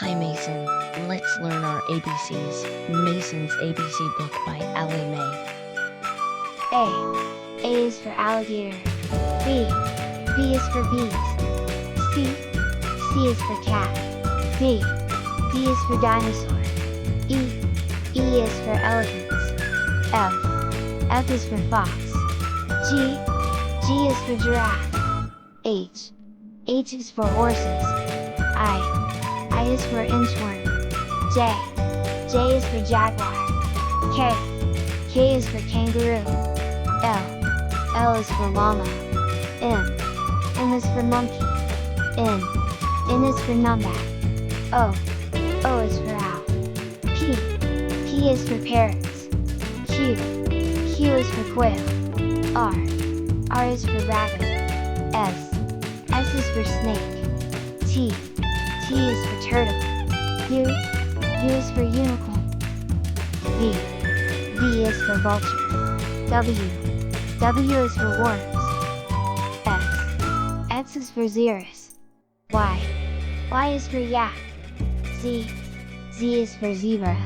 Hi Mason, let's learn our ABCs. Mason's ABC book by Allie Mae. A is for alligator. B is for bees. C is for cat. D is for dinosaur. E is for elephants. F is for fox. G is for giraffe. H is for horses. I is for inchworm. J is for jaguar. K is for kangaroo. L is for llama. M is for monkey. N is for numbat. O is for owl. P is for parrots. Q is for quail. R is for rabbit. S is for snake. T is for turtle. U is for unicorn. V is for vulture. W is for worms. X is for xerus. Y is for yak. Z is for zebra.